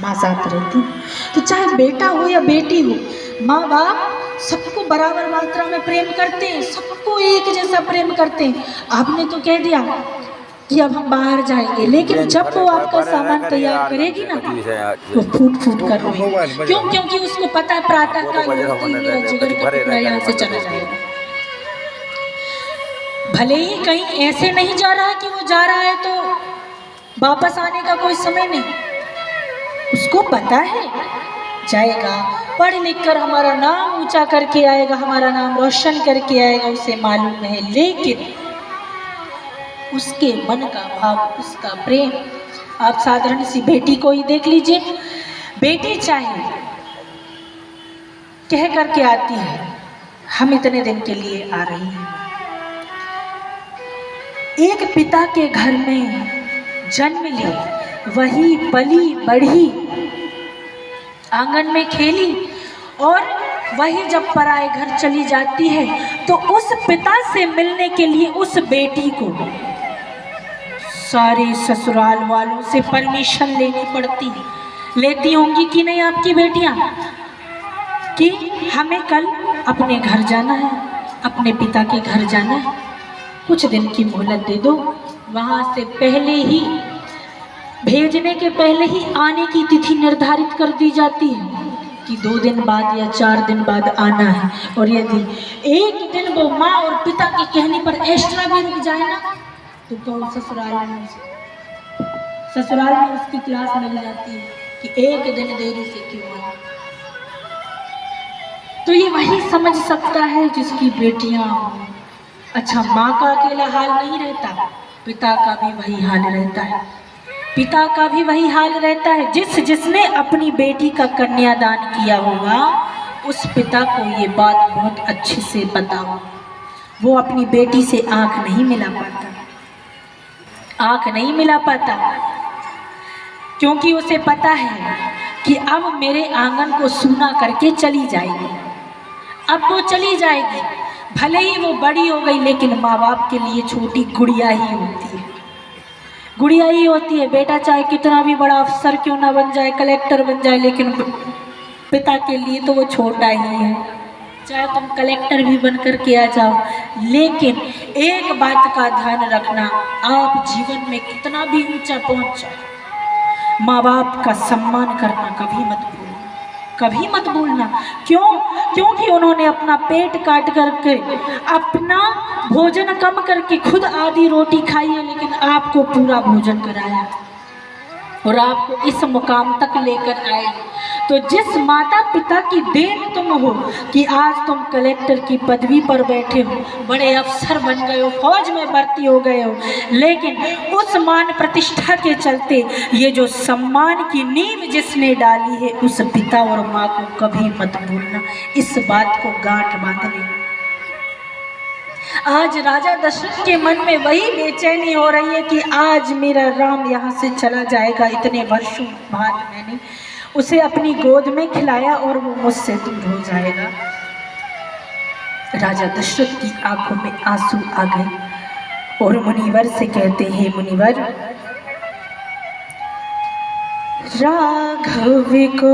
माँ साथ रहती। तो चाहे बेटा हो या बेटी हो, माँ बाप सबको बराबर मात्रा में प्रेम करते हैं, सबको एक जैसा प्रेम करते हैं। आपने तो कह दिया कि अब हम बाहर जाएंगे, लेकिन जब वो आपका सामान तैयार करेगी ना तो फूट फूट कर रोएगी। क्यों? क्योंकि उसको पता है प्रातः काल होते ही मेरा जिगर का टुकड़ा यहाँ से चला जाएगा। भले ही कहीं ऐसे नहीं जा रहा कि वो जा रहा है तो वापस आने का कोई समय नहीं, उसको पता है जाएगा, पढ़ लिख कर हमारा नाम ऊंचा करके आएगा, हमारा नाम रोशन करके आएगा, उसे मालूम है। लेकिन उसके मन का भाव, उसका प्रेम, आप साधारण सी बेटी को ही देख लीजिए। बेटी चाहे कह करके आती है हम इतने दिन के लिए आ रही हैं, एक पिता के घर में जन्म ली, वही पली बढ़ी, आंगन में खेली, और वही जब पराए घर चली जाती है तो उस पिता से मिलने के लिए उस बेटी को सारे ससुराल वालों से परमिशन लेनी पड़ती है। लेती होंगी कि नहीं आपकी बेटियां, कि हमें कल अपने घर जाना है, अपने पिता के घर जाना है, कुछ दिन की मोहलत दे दो। वहाँ से पहले ही, भेजने के पहले ही आने की तिथि निर्धारित कर दी जाती है कि 2 दिन बाद या 4 दिन बाद आना है। और यदि एक दिन वो माँ और पिता के कहने पर एक्स्ट्रा भी रुक जाए ना तो ससुराल में उसकी क्लास लग जाती है कि एक दिन देरी से क्यों आए। तो ये वही समझ सकता है जिसकी बेटियां हों। अच्छा, माँ का अकेला हाल नहीं रहता, पिता का भी वही हाल रहता है, पिता का भी वही हाल रहता है। जिसने अपनी बेटी का कन्यादान किया होगा उस पिता को ये बात बहुत अच्छे से पता हो। वो अपनी बेटी से आंख नहीं मिला पाता, आंख नहीं मिला पाता, क्योंकि उसे पता है कि अब मेरे आंगन को सूना करके चली जाएगी। अब वो चली जाएगी, भले ही वो बड़ी हो गई, लेकिन माँ बाप के लिए छोटी गुड़िया ही होती है, गुड़िया ही होती है। बेटा चाहे कितना भी बड़ा अफसर क्यों ना बन जाए, कलेक्टर बन जाए, लेकिन पिता के लिए तो वो छोटा ही है। चाहे तुम कलेक्टर भी बन कर के आ जाओ, लेकिन एक बात का ध्यान रखना, आप जीवन में कितना भी ऊंचा पहुंच जाओ, माँ बाप का सम्मान करना कभी मत भूलना, कभी मत भूलना। क्यों? क्योंकि उन्होंने अपना पेट काट करके, अपना भोजन कम करके खुद आधी रोटी खाई है, लेकिन आपको पूरा भोजन कराया और आपको इस मुकाम तक लेकर आए। तो जिस माता पिता की देन तुम हो कि आज तुम कलेक्टर की पदवी पर बैठे हो, बड़े अफसर बन गए हो, फौज में भर्ती हो गए हो, लेकिन उस मान प्रतिष्ठा के चलते ये जो सम्मान की नींव जिसने डाली है, उस पिता और माँ को कभी मत भूलना, इस बात को गांठ बांध लेना। आज राजा दशरथ के मन में वही बेचैनी हो रही है कि आज मेरा राम यहाँ से चला जाएगा। इतने वर्षों बाद मैंने उसे अपनी गोद में खिलाया और वो मुझसे दूर हो जाएगा। राजा दशरथ की आंखों में आंसू आ गए और मुनिवर से कहते हैं, मुनिवर, राघव को